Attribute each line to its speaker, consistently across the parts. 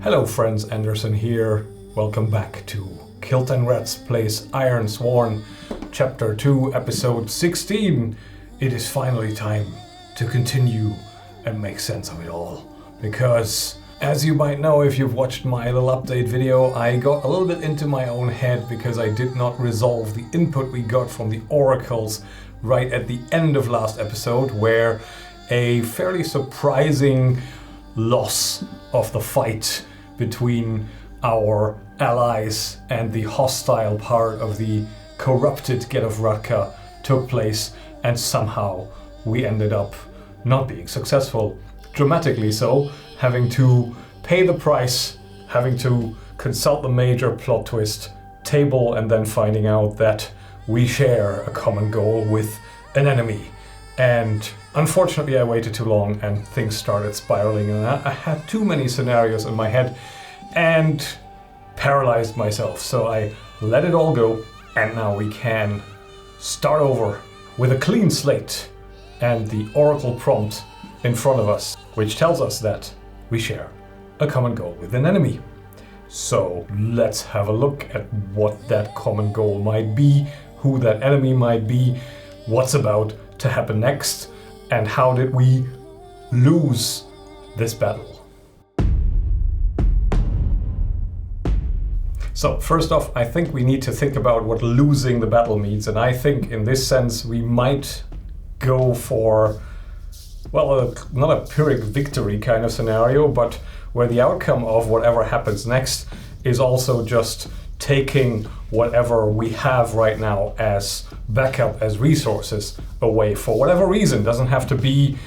Speaker 1: Hello friends, Anderson here. Welcome back to Kilt and Rats Plays Ironsworn, Chapter 2, Episode 16. It is finally time to continue and make sense of it all. Because, as you might know if you've watched my little update video, I got a little bit into my own head because I did not resolve the input we got from the oracles right at the end of last episode, where a fairly surprising loss of the fight between our allies and the hostile part of the corrupted Get of Radka took place, and somehow we ended up not being successful. Dramatically so, having to pay the price, having to consult the major plot twist table, and then finding out that we share a common goal with an enemy. And unfortunately I waited too long and things started spiraling, and I had too many scenarios in my head and paralyzed myself. So I let it all go, and now we can start over with a clean slate and the oracle prompt in front of us, which tells us that we share a common goal with an enemy. So let's have a look at what that common goal might be, who that enemy might be, what's about to happen next, and how did we lose this battle. So first off, I think we need to think about what losing the battle means, and I think in this sense we might go for, well, not a Pyrrhic victory kind of scenario, but where the outcome of whatever happens next is also just taking whatever we have right now as backup, as resources away for whatever reason. Doesn't have to be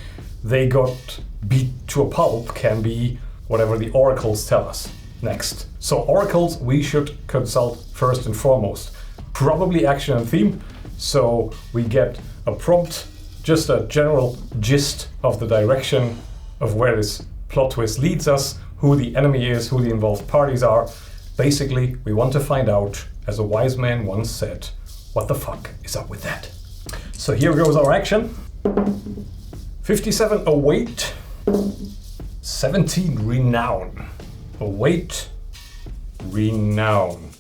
Speaker 1: they got beat to a pulp, can be whatever the oracles tell us next. So oracles we should consult first and foremost. Probably action and theme, so we get a prompt, just a general gist of the direction of where this plot twist leads us, who the enemy is, who the involved parties are. Basically, we want to find out, as a wise man once said, what the fuck is up with that? So here goes our action. 57 await, 17 renown. Await, renown.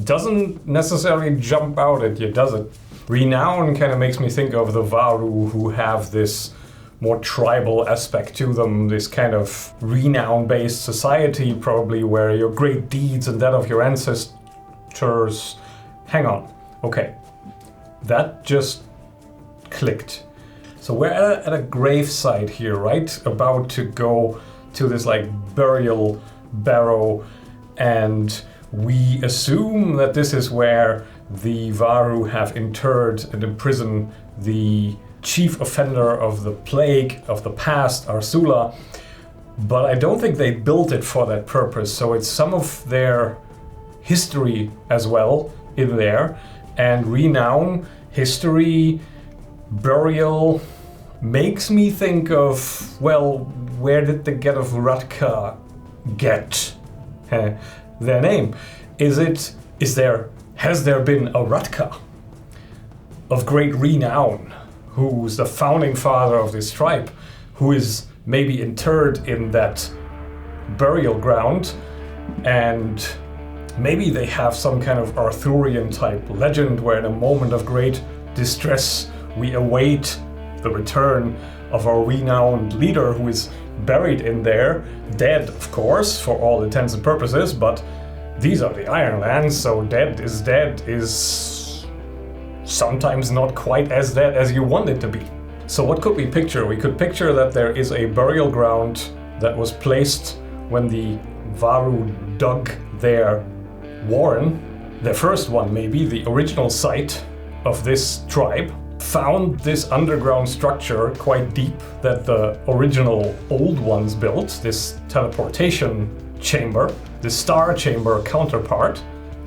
Speaker 1: Doesn't necessarily jump out at you, does it? Renown kind of makes me think of the Varu, who have this more tribal aspect to them, this kind of renown-based society probably, where your great deeds and that of your ancestors... Hang on, okay, that just clicked. So we're at a gravesite here, right? About to go to this like burial barrow, and we assume that this is where the Varu have interred and imprisoned the chief offender of the plague of the past, Arsula, but I don't think they built it for that purpose, so it's some of their history as well in there, and renown, history, burial, makes me think of, well, where did the Get of Radka get their name? Has there been a Radka of great renown, who's the founding father of this tribe, who is maybe interred in that burial ground, and maybe they have some kind of Arthurian type legend where in a moment of great distress we await the return of our renowned leader who is buried in there, dead of course for all intents and purposes, but these are the Ironlands, so dead is sometimes not quite as dead as you want it to be. So what could we picture? We could picture that there is a burial ground that was placed when the Varu dug their warren, their first one maybe, the original site of this tribe, found this underground structure quite deep that the original old ones built, this teleportation chamber, the star chamber counterpart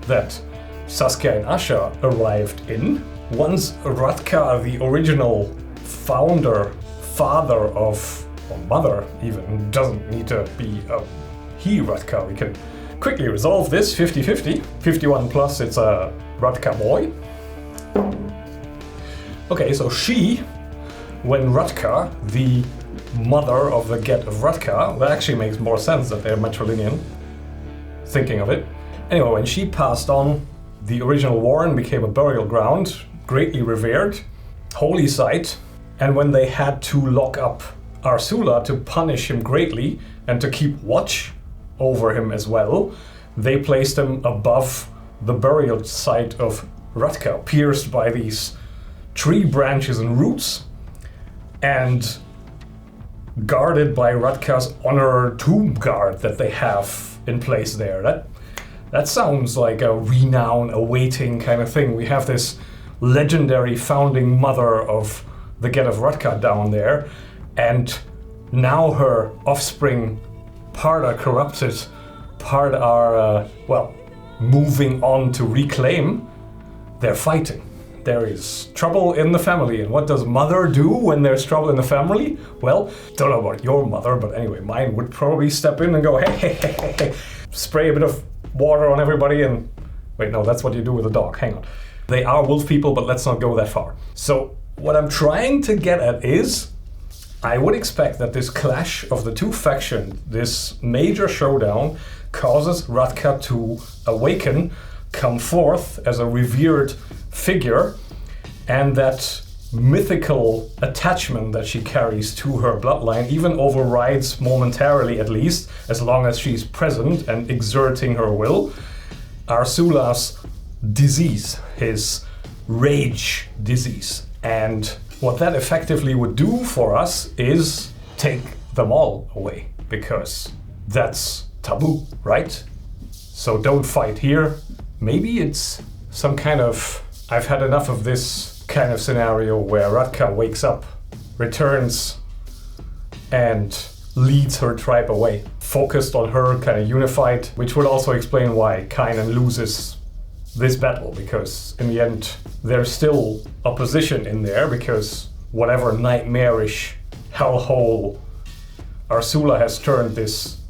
Speaker 1: that Saskia and Asha arrived in. Once Radka, the original founder, father of, or mother even, doesn't need to be a he Radka, we can quickly resolve this 50-50. 51 plus, it's a Radka boy. Okay, so she when Radka, the mother of the Get of Radka, that actually makes more sense that they're matrilineal, thinking of it. Anyway, when she passed on, the original warren became a burial ground, greatly revered, holy site, and when they had to lock up Arsula to punish him greatly and to keep watch over him as well, they placed him above the burial site of Radka, pierced by these tree branches and roots, and guarded by Radka's honor tomb guard that they have in place there. That sounds like a renown awaiting kind of thing. We have this legendary founding mother of the Get of Radka down there, and now her offspring, part are corrupted, part are, moving on to reclaim. They're fighting. There is trouble in the family, and what does mother do when there's trouble in the family? Well, don't know about your mother, but anyway, mine would probably step in and go, hey, spray a bit of water on everybody and... Wait, no, that's what you do with a dog, hang on. They are wolf people, but let's not go that far. So, what I'm trying to get at is, I would expect that this clash of the two factions, this major showdown, causes Radka to awaken, come forth as a revered figure, and that mythical attachment that she carries to her bloodline even overrides momentarily, at least, as long as she's present and exerting her will, Arsula's disease, his rage disease. And what that effectively would do for us is take them all away, because that's taboo, right? So don't fight here. Maybe it's some kind of... I've had enough of this kind of scenario where Radka wakes up, returns, and leads her tribe away. Focused on her, kind of unified, which would also explain why Kynan loses this battle, because in the end there's still opposition in there, because whatever nightmarish hellhole Arsula has turned this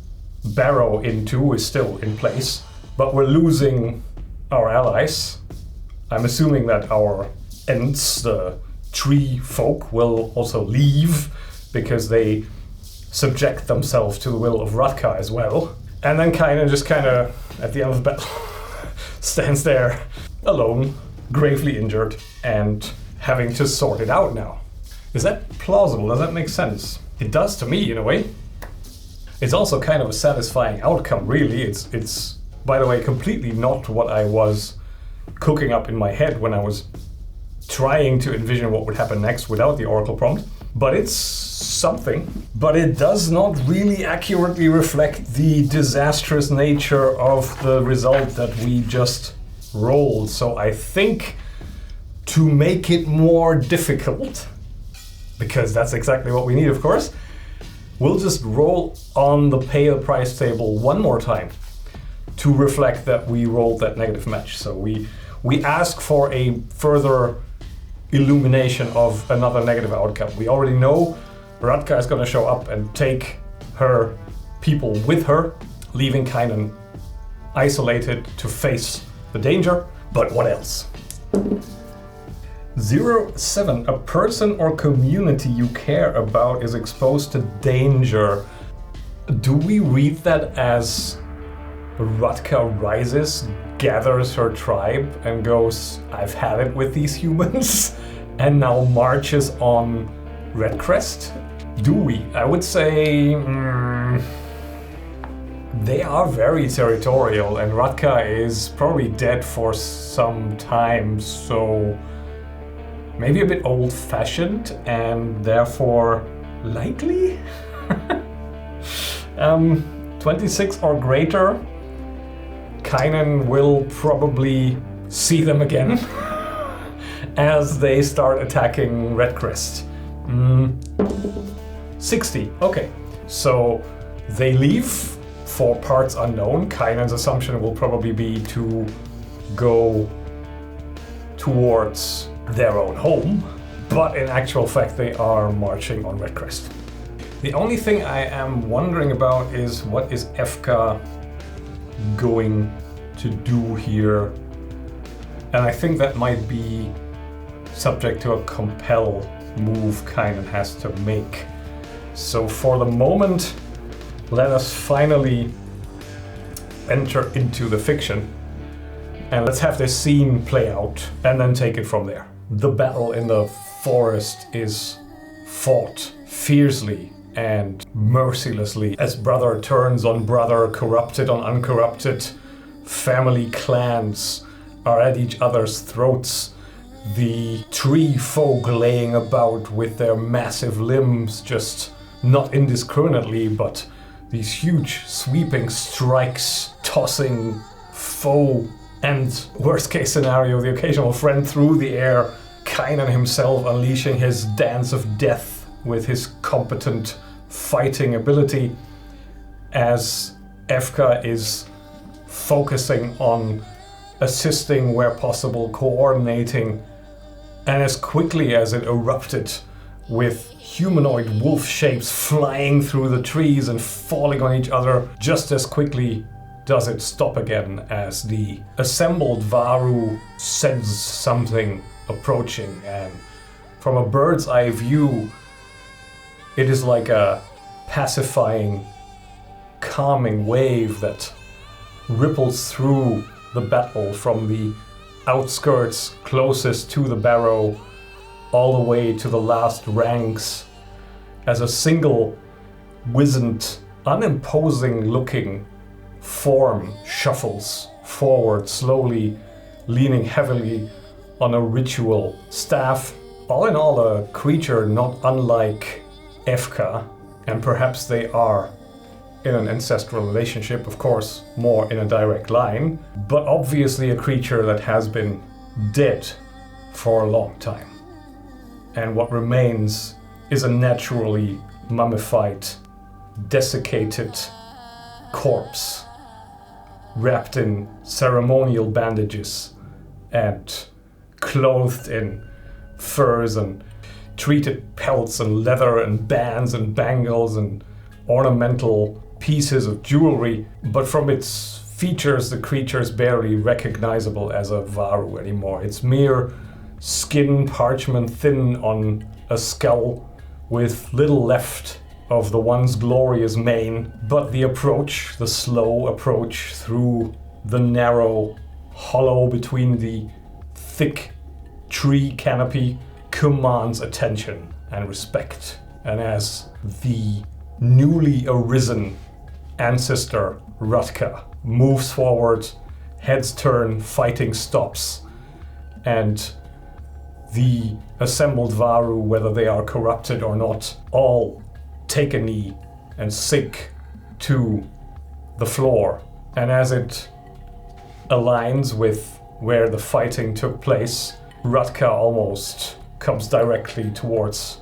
Speaker 1: barrow into is still in place. But we're losing our allies. I'm assuming that our Ents, the tree folk, will also leave because they subject themselves to the will of Radka as well. And then Kynan just kind of, at the end of the battle, stands there alone, gravely injured, and having to sort it out now. Is that plausible? Does that make sense? It does to me, in a way. It's also kind of a satisfying outcome, really. It's by the way, completely not what I was cooking up in my head when I was trying to envision what would happen next without the Oracle prompt. But it's something. But it does not really accurately reflect the disastrous nature of the result that we just rolled. So I think to make it more difficult, because that's exactly what we need, of course, we'll just roll on the pay the price table one more time to reflect that we rolled that negative match. So we ask for a further illumination of another negative outcome. We already know Radka is going to show up and take her people with her, leaving Kynan isolated to face the danger. But what else? 07. A person or community you care about is exposed to danger. Do we read that as Radka rises, gathers her tribe, and goes, I've had it with these humans, and now marches on Redcrest? Do we? I would say they are very territorial, and Radka is probably dead for some time, so maybe a bit old-fashioned and therefore likely? 26 or greater. Kynan will probably see them again as they start attacking Redcrest. 60, okay. So they leave for parts unknown. Kynan's assumption will probably be to go towards their own home, but in actual fact they are marching on Redcrest. The only thing I am wondering about is what is Efka going to do here, and I think that might be subject to a compel move Kynan has to make. So for the moment, let us finally enter into the fiction. And let's have this scene play out and then take it from there. The battle in the forest is fought fiercely and mercilessly as brother turns on brother, corrupted on uncorrupted. Family clans are at each other's throats. The tree folk laying about with their massive limbs, just not indiscriminately, but these huge sweeping strikes, tossing foe, and worst case scenario, the occasional friend through the air, Kynan himself unleashing his dance of death with his competent fighting ability, as Efka is focusing on assisting where possible, coordinating, and as quickly as it erupted with humanoid wolf shapes flying through the trees and falling on each other, just as quickly does it stop again as the assembled Varu sense something approaching, and from a bird's eye view, it is like a pacifying, calming wave that ripples through the battle from the outskirts closest to the barrow all the way to the last ranks, as a single wizened, unimposing looking form shuffles forward slowly, leaning heavily on a ritual staff. All in all, a creature not unlike Efka, and perhaps they are in an ancestral relationship, of course, more in a direct line, but obviously a creature that has been dead for a long time. And what remains is a naturally mummified, desiccated corpse, wrapped in ceremonial bandages and clothed in furs and treated pelts and leather and bands and bangles and ornamental pieces of jewelry, but from its features the creature is barely recognizable as a Varu anymore. It's mere skin parchment thin on a skull with little left of the once glorious mane, but the approach, the slow approach through the narrow hollow between the thick tree canopy commands attention and respect. And as the newly arisen ancestor Radka moves forward, heads turn, fighting stops, and the assembled Varu, whether they are corrupted or not, all take a knee and sink to the floor. And as it aligns with where the fighting took place, Radka almost comes directly towards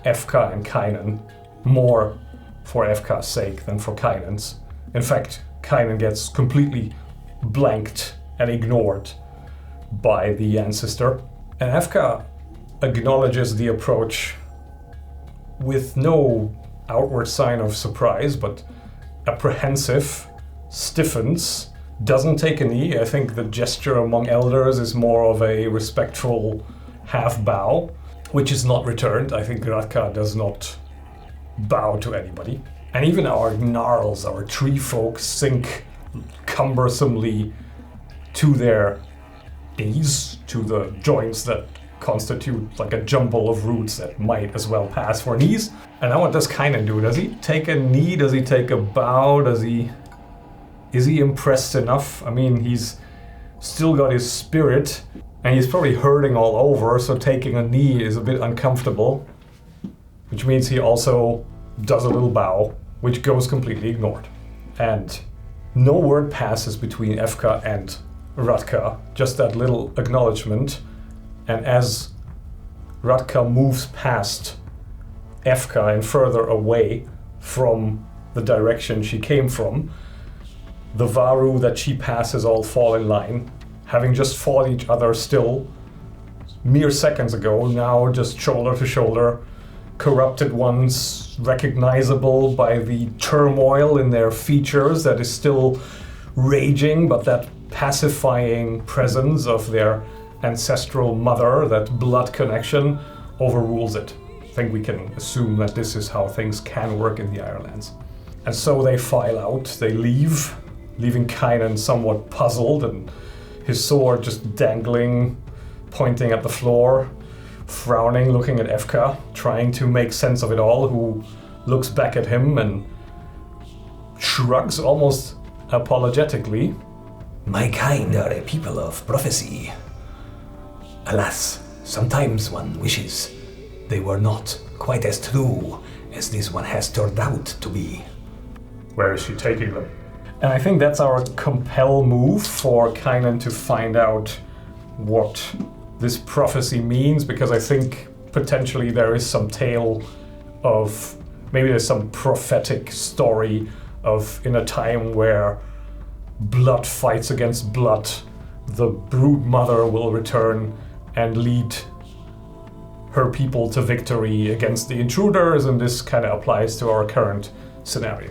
Speaker 1: Efka and Kynan, more for Efka's sake than for Kynan's. In fact, Kynan gets completely blanked and ignored by the ancestor, and Efka acknowledges the approach with no outward sign of surprise, but apprehensive, stiffens, doesn't take a knee. I think the gesture among elders is more of a respectful half bow, which is not returned. I think Radka does not bow to anybody. And even our gnarls, our tree folk, sink cumbersomely to their knees, to the joints that constitute like a jumble of roots that might as well pass for knees. And now what does Kynan do? Does he take a knee? Does he take a bow? Is he impressed enough? I mean, he's still got his spirit, and he's probably hurting all over, so taking a knee is a bit uncomfortable, which means he also does a little bow, which goes completely ignored. And no word passes between Efka and Radka, just that little acknowledgement. And as Radka moves past Efka and further away from the direction she came from, the Varu that she passes all fall in line, having just fought each other still mere seconds ago, now just shoulder to shoulder, corrupted ones recognizable by the turmoil in their features that is still raging, but that pacifying presence of their ancestral mother, that blood connection, overrules it. I think we can assume that this is how things can work in the Ironlands. And so they file out, they leave, leaving Kynan somewhat puzzled and his sword just dangling, pointing at the floor, frowning, looking at Efka, trying to make sense of it all, who looks back at him and shrugs almost apologetically.
Speaker 2: My kind are a people of prophecy. Alas, sometimes one wishes they were not quite as true as this one has turned out to be.
Speaker 1: Where is she taking them? And I think that's our compel move for Kynan to find out what this prophecy means, because I think potentially there is some tale of, maybe there's some prophetic story of in a time where blood fights against blood, the brood mother will return and lead her people to victory against the intruders, and this kind of applies to our current scenario.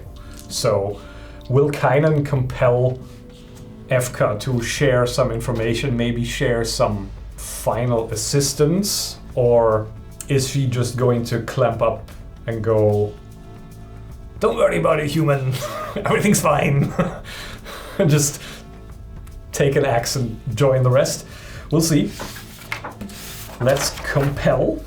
Speaker 1: So will Kynan compel Efka to share some information, maybe share some final assistance, or is she just going to clamp up and go, "Don't worry about it, human, everything's fine," and just take an axe and join the rest? We'll see. Let's compel.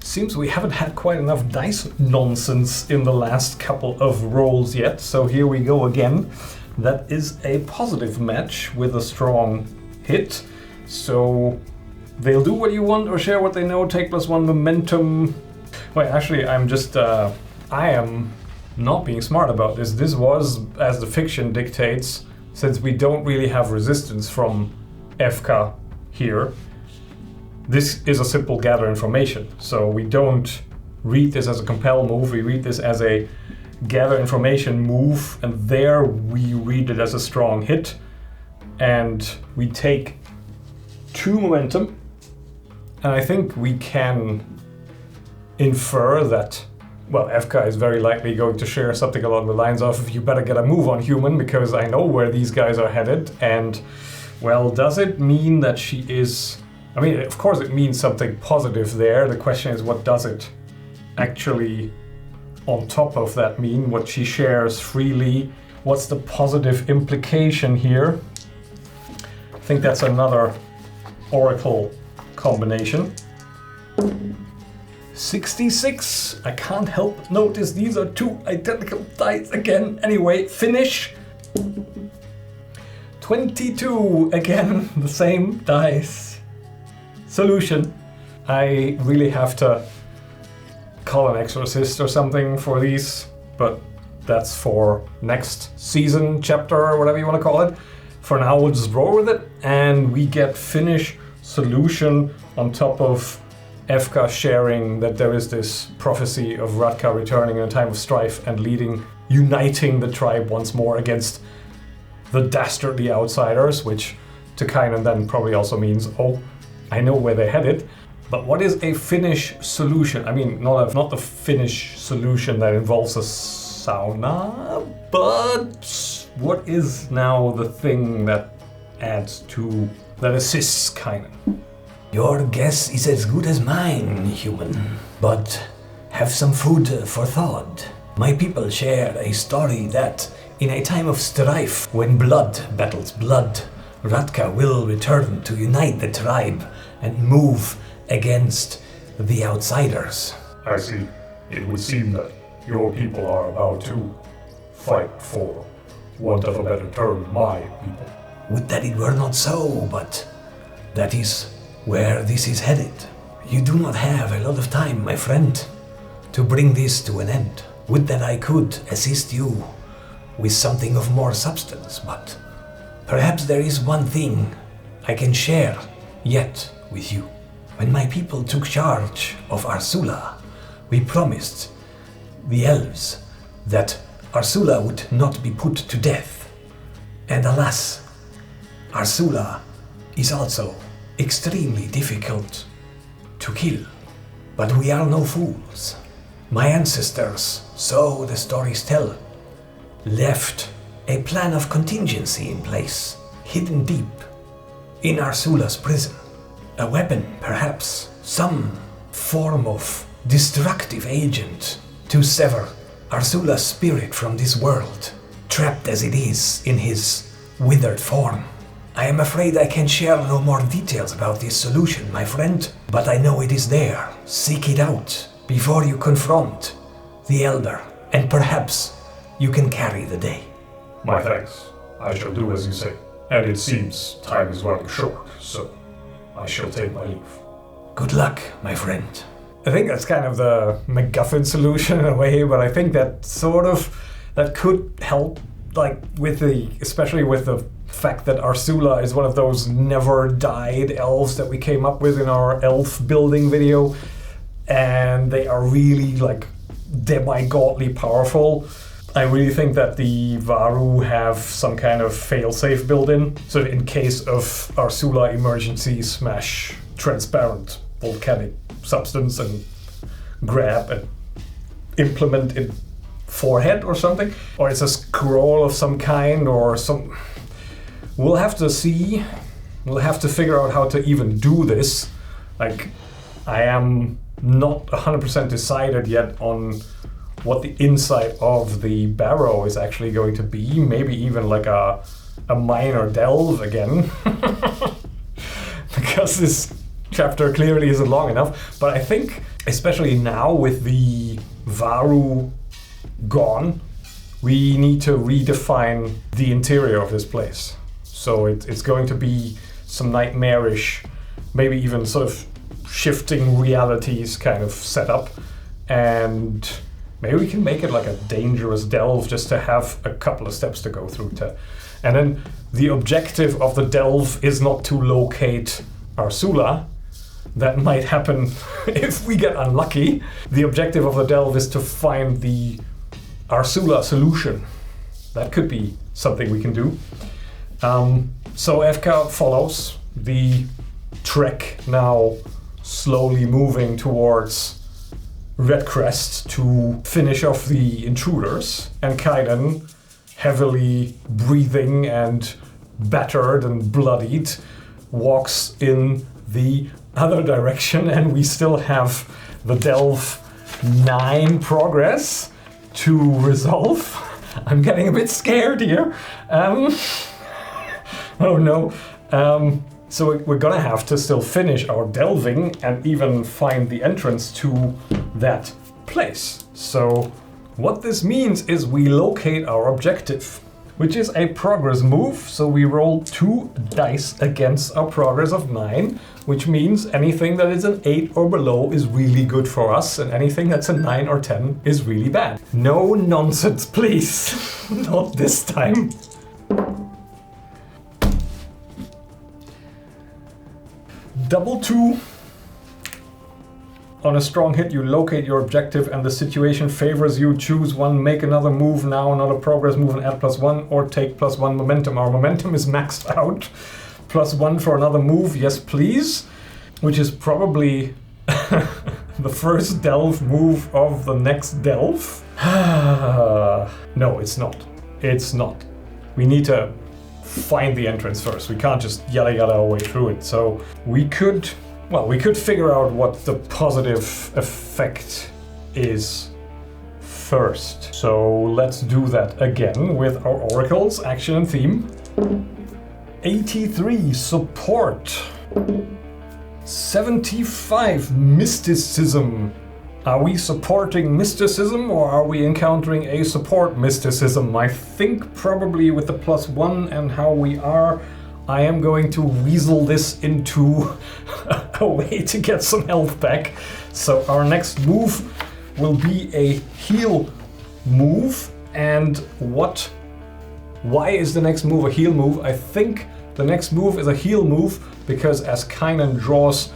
Speaker 1: Seems we haven't had quite enough dice nonsense in the last couple of rolls yet, so here we go again. That is a positive match with a strong hit. So they'll do what you want or share what they know, take +1 momentum. Wait, actually, I am not being smart about this. This was, as the fiction dictates, since we don't really have resistance from Efka here, this is a simple gather information. So we don't read this as a compel move, we read this as a gather information move, and there we read it as a strong hit. And we take 2 momentum, and I think we can infer that, well, Efka is very likely going to share something along the lines of, "You better get a move on, human, because I know where these guys are headed." And, well, does it mean that she is... I mean, of course it means something positive there. The question is, what does it actually, on top of that, mean? What she shares freely? What's the positive implication here? I think that's another Oracle combination. 66. I can't help but notice these are 2 identical dice again. Anyway, finish. 22. Again, the same dice. Solution. I really have to call an exorcist or something for these, but that's for next season, chapter, or whatever you want to call it. For now, we'll just roll with it, and we get finish solution on top of Efka sharing that there is this prophecy of Radka returning in a time of strife and uniting the tribe once more against the dastardly outsiders, which to Kynan then probably also means, oh, I know where they're headed. But what is a Finnish solution? I mean, not the Finnish solution that involves a sauna, but what is now the thing that assists Kynan?
Speaker 2: Your guess is as good as mine, human. But have some food for thought. My people share a story that, in a time of strife, when blood battles blood, Radka will return to unite the tribe and move against the outsiders.
Speaker 3: I see. It would seem that your people are about to fight for, want of a better term, my people.
Speaker 2: Would that it were not so, but that is where this is headed. You do not have a lot of time, my friend, to bring this to an end. Would that I could assist you with something of more substance, but perhaps there is one thing I can share yet with you. When my people took charge of Arsula, we promised the elves that Arsula would not be put to death. And alas, Arsula is also extremely difficult to kill. But we are no fools. My ancestors, so the stories tell, left a plan of contingency in place, hidden deep in Arsula's prison. A weapon, perhaps. Some form of destructive agent to sever Arsula's spirit from this world, trapped as it is in his withered form. I am afraid I can share no more details about this solution, my friend, but I know it is there. Seek it out before you confront the Elder, and perhaps you can carry the day.
Speaker 3: My thanks. I shall do as you say. And it seems time is running short, so I shall take my leave.
Speaker 2: Good luck, my friend.
Speaker 1: I think that's kind of the MacGuffin solution in a way, but I think that that could help, like especially with the fact that Arsula is one of those never died elves that we came up with in our elf building video, and they are really like demi-godly powerful. I really think that the Varu have some kind of failsafe built in, so in case of Arsula emergency, smash transparent volcanic substance and grab and implement in forehead or something, or it's a scroll of some kind or some. We'll have to see. We'll have to figure out how to even do this. Like, I am not 100% decided yet on what the inside of the barrow is actually going to be. Maybe even like a minor delve again. Because this chapter clearly isn't long enough. But I think, especially now with the Varu gone, we need to redefine the interior of this place. So it's going to be some nightmarish, maybe even sort of shifting realities kind of setup. And maybe we can make it like a dangerous delve just to have a couple of steps to go through to. And then the objective of the delve is not to locate Arsula. That might happen if we get unlucky. The objective of the delve is to find the Arsula solution. That could be something we can do. So FK follows the trek, now slowly moving towards Redcrest to finish off the intruders, and Kynan, heavily breathing and battered and bloodied, walks in the other direction, and we still have the delve 9 progress to resolve. I'm getting a bit scared here. Oh no. So we're gonna have to still finish our delving and even find the entrance to that place. So what this means is we locate our objective, which is a progress move. So we roll 2 dice against our progress of 9, which means anything that is an 8 or below is really good for us, and anything that's a 9 or 10 is really bad. No nonsense, please. Not this time. Double 2. On a strong hit, you locate your objective and the situation favors you. Choose one, make another move now, another progress move and add +1, or take +1 momentum. Our momentum is maxed out. +1 for another move, yes please. Which is probably the first delve move of the next delve. No, it's not. It's not. We need to find the entrance first. We can't just yada yada our way through it. So we could figure out what the positive effect is first. So let's do that again with our oracles, action and theme. 83 support. 75 mysticism. Are we supporting mysticism or are we encountering a support mysticism? I think probably with the +1 and how we are, I am going to weasel this into a way to get some health back. So our next move will be a heal move. And why is the next move a heal move? I think the next move is a heal move because as Kynan draws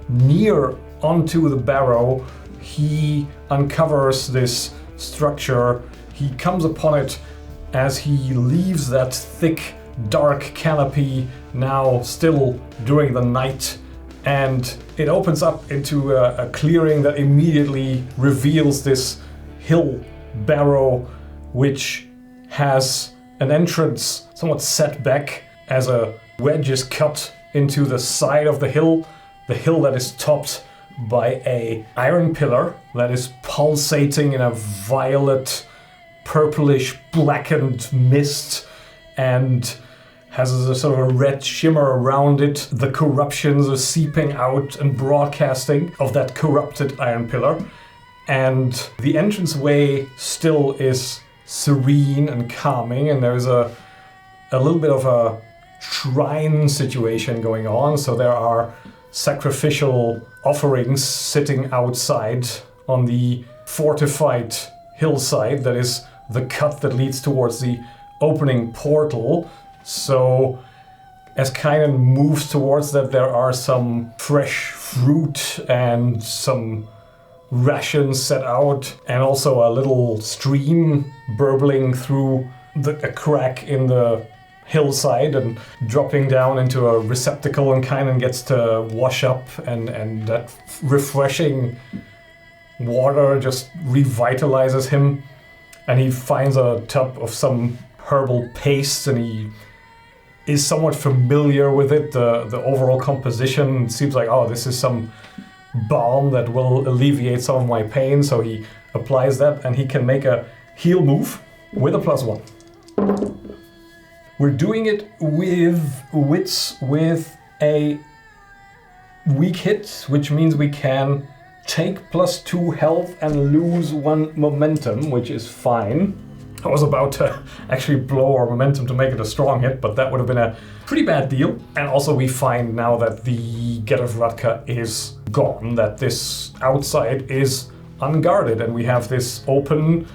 Speaker 1: near onto the barrow, he uncovers this structure. He comes upon it as he leaves that thick, dark canopy, now still during the night, and it opens up into a clearing that immediately reveals this hill barrow, which has an entrance somewhat set back as a wedge is cut into the side of the hill that is topped by a iron pillar that is pulsating in a violet, purplish, blackened mist and has a sort of a red shimmer around it. The corruptions are seeping out and broadcasting of that corrupted iron pillar. And the entranceway still is serene and calming, and there's a little bit of a shrine situation going on. So there are sacrificial offerings sitting outside on the fortified hillside that is the cut that leads towards the opening portal. So as Kynan moves towards that, there are some fresh fruit and some rations set out, and also a little stream burbling through a crack in the hillside and dropping down into a receptacle, and Kynan gets to wash up, and that refreshing water just revitalizes him, and he finds a tub of some herbal paste, and he is somewhat familiar with it. The overall composition seems like, oh, this is some balm that will alleviate some of my pain, so he applies that, and he can make a heal move with a +1. We're doing it with wits with a weak hit, which means we can take +2 health and lose 1 momentum, which is fine. I was about to actually blow our momentum to make it a strong hit, but that would have been a pretty bad deal. And also we find now that the Get of Radka is gone, that this outside is unguarded, and we have this open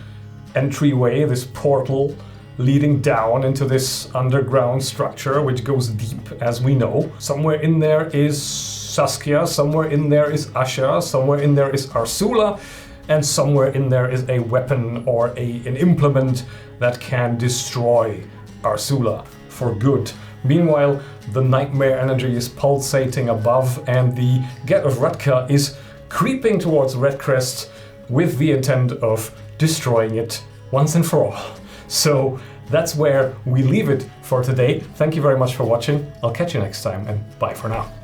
Speaker 1: entryway, this portal leading down into this underground structure, which goes deep, as we know. Somewhere in there is Saskia, somewhere in there is Asha, somewhere in there is Arsula, and somewhere in there is a weapon or an implement that can destroy Arsula for good. Meanwhile, the nightmare energy is pulsating above, and the Get of Radka is creeping towards Redcrest with the intent of destroying it once and for all. So that's where we leave it for today. Thank you very much for watching. I'll catch you next time, and bye for now.